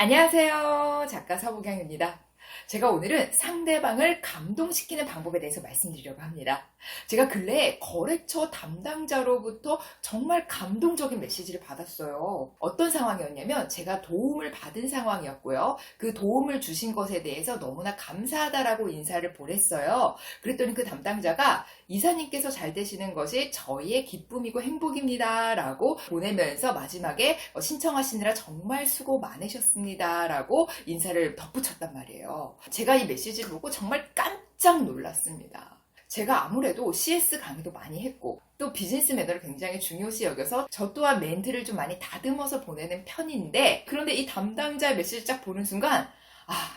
안녕하세요. 작가 서부경입니다. 제가 오늘은 상대방을 감동시키는 방법에 대해서 말씀드리려고 합니다. 제가 근래에 거래처 담당자로부터 정말 감동적인 메시지를 받았어요. 어떤 상황이었냐면 제가 도움을 받은 상황이었고요. 그 도움을 주신 것에 대해서 너무나 감사하다라고 인사를 보냈어요. 그랬더니 그 담당자가 이사님께서 잘 되시는 것이 저희의 기쁨이고 행복입니다 라고 보내면서 마지막에 신청하시느라 정말 수고 많으셨습니다 라고 인사를 덧붙였단 말이에요. 제가 이 메시지를 보고 정말 깜짝 놀랐습니다. 제가 아무래도 CS 강의도 많이 했고 또 비즈니스 매너를 굉장히 중요시 여겨서 저 또한 멘트를 좀 많이 다듬어서 보내는 편인데, 그런데 이 담당자의 메시지를 딱 보는 순간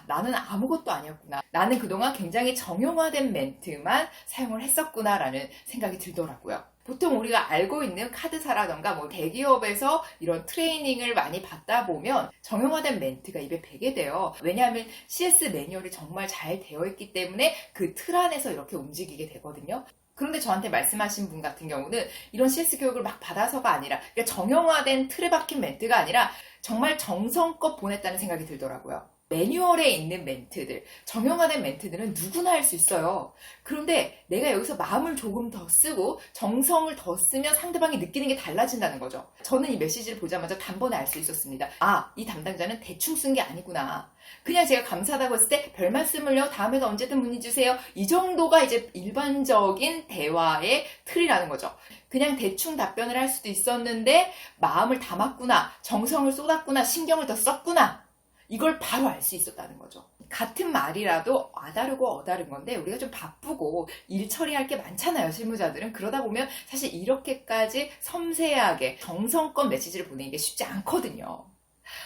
나는 아무것도 아니었구나. 나는 그동안 굉장히 정형화된 멘트만 사용을 했었구나라는 생각이 들더라고요. 보통 우리가 알고 있는 카드사라던가 대기업에서 이런 트레이닝을 많이 받다 보면 정형화된 멘트가 입에 배게 돼요. 왜냐하면 CS 매뉴얼이 정말 잘 되어 있기 때문에 그 틀 안에서 이렇게 움직이게 되거든요. 그런데 저한테 말씀하신 분 같은 경우는 이런 CS 교육을 막 받아서가 아니라, 그러니까 정형화된 틀에 박힌 멘트가 아니라 정말 정성껏 보냈다는 생각이 들더라고요. 매뉴얼에 있는 멘트들, 정형화된 멘트들은 누구나 할 수 있어요. 그런데 내가 여기서 마음을 조금 더 쓰고 정성을 더 쓰면 상대방이 느끼는 게 달라진다는 거죠. 저는 이 메시지를 보자마자 단번에 알 수 있었습니다. 이 담당자는 대충 쓴 게 아니구나. 그냥 제가 감사하다고 했을 때 별 말씀을요, 다음에도 언제든 문의 주세요. 이 정도가 이제 일반적인 대화의 틀이라는 거죠. 그냥 대충 답변을 할 수도 있었는데 마음을 담았구나, 정성을 쏟았구나, 신경을 더 썼구나. 이걸 바로 알 수 있었다는 거죠. 같은 말이라도 아다르고 어다른 건데 우리가 좀 바쁘고 일 처리할 게 많잖아요, 실무자들은. 그러다 보면 사실 이렇게까지 섬세하게 정성껏 메시지를 보내는 게 쉽지 않거든요.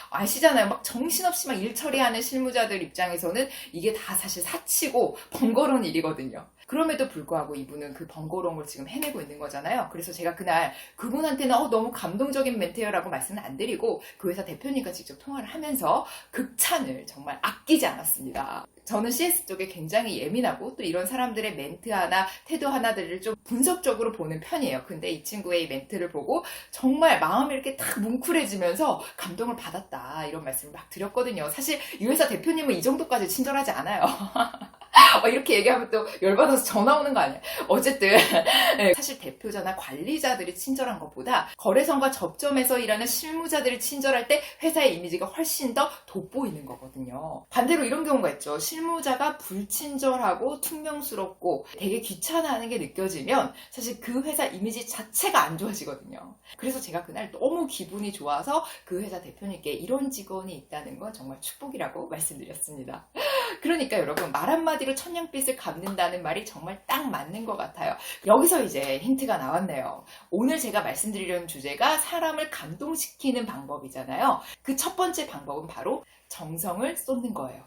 아시잖아요. 막 정신없이 막 일 처리하는 실무자들 입장에서는 이게 다 사실 사치고 번거로운 일이거든요. 그럼에도 불구하고 이분은 그 번거로움을 지금 해내고 있는 거잖아요. 그래서 제가 그날 그분한테는 너무 감동적인 멘트예요 라고 말씀은 안 드리고 그 회사 대표님과 직접 통화를 하면서 극찬을 정말 아끼지 않았습니다. 저는 CS 쪽에 굉장히 예민하고 또 이런 사람들의 멘트 하나, 태도 하나들을 좀 분석적으로 보는 편이에요. 근데 이 친구의 이 멘트를 보고 정말 마음이 이렇게 딱 뭉클해지면서 감동을 받았다, 이런 말씀을 막 드렸거든요. 사실 이 회사 대표님은 이 정도까지 친절하지 않아요. 이렇게 얘기하면 또 열받아서 전화 오는 거 아니에요. 어쨌든 사실 대표자나 관리자들이 친절한 것보다 거래선과 접점에서 일하는 실무자들이 친절할 때 회사의 이미지가 훨씬 더 돋보이는 거거든요. 반대로 이런 경우가 있죠. 실무자가 불친절하고 퉁명스럽고 되게 귀찮아하는 게 느껴지면 사실 그 회사 이미지 자체가 안 좋아지거든요. 그래서 제가 그날 너무 기분이 좋아서 그 회사 대표님께 이런 직원이 있다는 건 정말 축복이라고 말씀드렸습니다. 그러니까 여러분, 말 한마디로 천냥빚을 갚는다는 말이 정말 딱 맞는 것 같아요. 여기서 이제 힌트가 나왔네요. 오늘 제가 말씀드리려는 주제가 사람을 감동시키는 방법이잖아요. 그 첫 번째 방법은 바로 정성을 쏟는 거예요.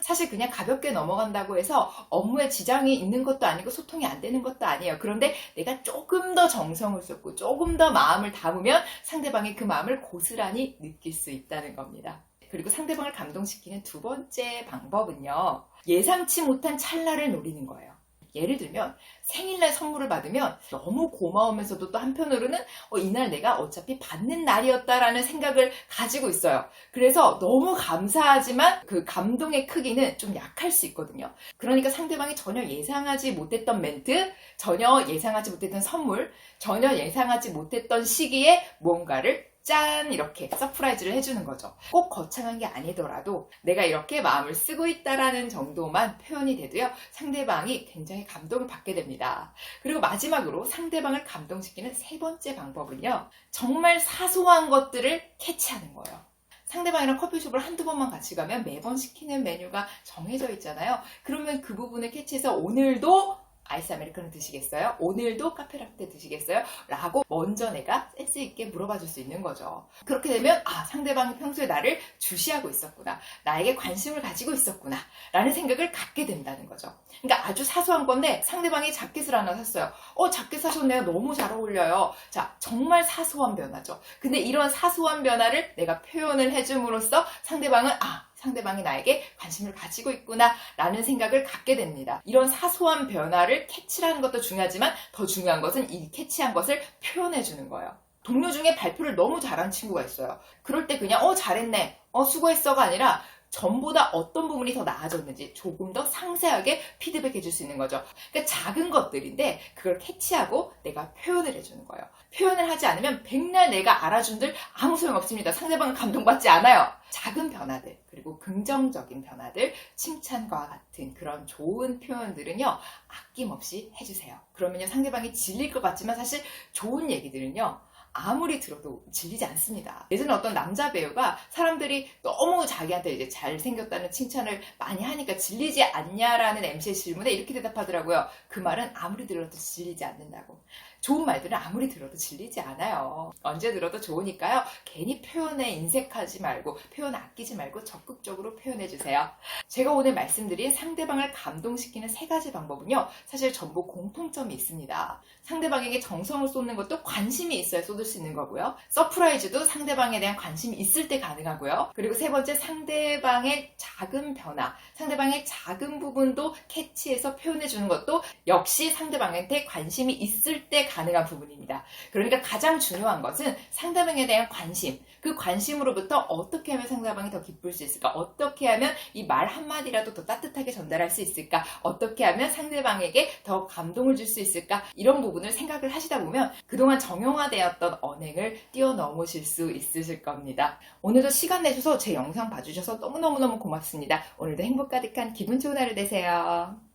사실 그냥 가볍게 넘어간다고 해서 업무에 지장이 있는 것도 아니고 소통이 안 되는 것도 아니에요. 그런데 내가 조금 더 정성을 쏟고 조금 더 마음을 담으면 상대방이 그 마음을 고스란히 느낄 수 있다는 겁니다. 그리고 상대방을 감동시키는 두 번째 방법은요, 예상치 못한 찰나를 노리는 거예요. 예를 들면 생일날 선물을 받으면 너무 고마우면서도 또 한편으로는 이날 내가 어차피 받는 날이었다라는 생각을 가지고 있어요. 그래서 너무 감사하지만 그 감동의 크기는 좀 약할 수 있거든요. 그러니까 상대방이 전혀 예상하지 못했던 멘트, 전혀 예상하지 못했던 선물, 전혀 예상하지 못했던 시기에 뭔가를 짠! 이렇게 서프라이즈를 해주는 거죠. 꼭 거창한 게 아니더라도 내가 이렇게 마음을 쓰고 있다라는 정도만 표현이 돼도요, 상대방이 굉장히 감동을 받게 됩니다. 그리고 마지막으로 상대방을 감동시키는 세 번째 방법은요, 정말 사소한 것들을 캐치하는 거예요. 상대방이랑 커피숍을 한두 번만 같이 가면 매번 시키는 메뉴가 정해져 있잖아요. 그러면 그 부분을 캐치해서 오늘도 아이스 아메리카노 드시겠어요? 오늘도 카페라떼 드시겠어요? 라고 먼저 내가 센스 있게 물어봐 줄 수 있는 거죠. 그렇게 되면 상대방이 평소에 나를 주시하고 있었구나, 나에게 관심을 가지고 있었구나 라는 생각을 갖게 된다는 거죠. 그러니까 아주 사소한 건데 상대방이 자켓을 하나 샀어요. 자켓 사셨네요. 너무 잘 어울려요. 자, 정말 사소한 변화죠. 근데 이런 사소한 변화를 내가 표현을 해줌으로써 상대방이 나에게 관심을 가지고 있구나 라는 생각을 갖게 됩니다. 이런 사소한 변화를 캐치하는 것도 중요하지만 더 중요한 것은 이 캐치한 것을 표현해 주는 거예요. 동료 중에 발표를 너무 잘하는 친구가 있어요. 그럴 때 그냥 잘했네, 수고했어가 아니라 전보다 어떤 부분이 더 나아졌는지 조금 더 상세하게 피드백해 줄 수 있는 거죠. 그러니까 작은 것들인데 그걸 캐치하고 내가 표현을 해주는 거예요. 표현을 하지 않으면 백날 내가 알아준들 아무 소용없습니다. 상대방은 감동받지 않아요. 작은 변화들, 그리고 긍정적인 변화들, 칭찬과 같은 그런 좋은 표현들은요, 아낌없이 해주세요. 그러면요, 상대방이 질릴 것 같지만 사실 좋은 얘기들은요, 아무리 들어도 질리지 않습니다. 예전에 어떤 남자 배우가 사람들이 너무 자기한테 이제 잘생겼다는 칭찬을 많이 하니까 질리지 않냐라는 MC의 질문에 이렇게 대답하더라고요. 그 말은 아무리 들어도 질리지 않는다고. 좋은 말들은 아무리 들어도 질리지 않아요. 언제 들어도 좋으니까요. 괜히 표현에 인색하지 말고, 표현 아끼지 말고 적극적으로 표현해주세요. 제가 오늘 말씀드린 상대방을 감동시키는 3가지 방법은요, 사실 전부 공통점이 있습니다. 상대방에게 정성을 쏟는 것도 관심이 있어야 쏟을 수 있는 거고요. 서프라이즈도 상대방에 대한 관심이 있을 때 가능하고요. 그리고 3번째, 상대방의 작은 변화, 상대방의 작은 부분도 캐치해서 표현해주는 것도 역시 상대방한테 관심이 있을 때 가능한 부분입니다. 그러니까 가장 중요한 것은 상대방에 대한 관심, 그 관심으로부터 어떻게 하면 상대방이 더 기쁠 수 있을까? 어떻게 하면 이 말 한마디라도 더 따뜻하게 전달할 수 있을까? 어떻게 하면 상대방에게 더 감동을 줄 수 있을까? 이런 부분을 생각을 하시다 보면 그동안 정형화되었던 언행을 뛰어넘으실 수 있으실 겁니다. 오늘도 시간 내셔서 제 영상 봐주셔서 너무너무 고맙습니다. 오늘도 행복 가득한 기분 좋은 하루 되세요.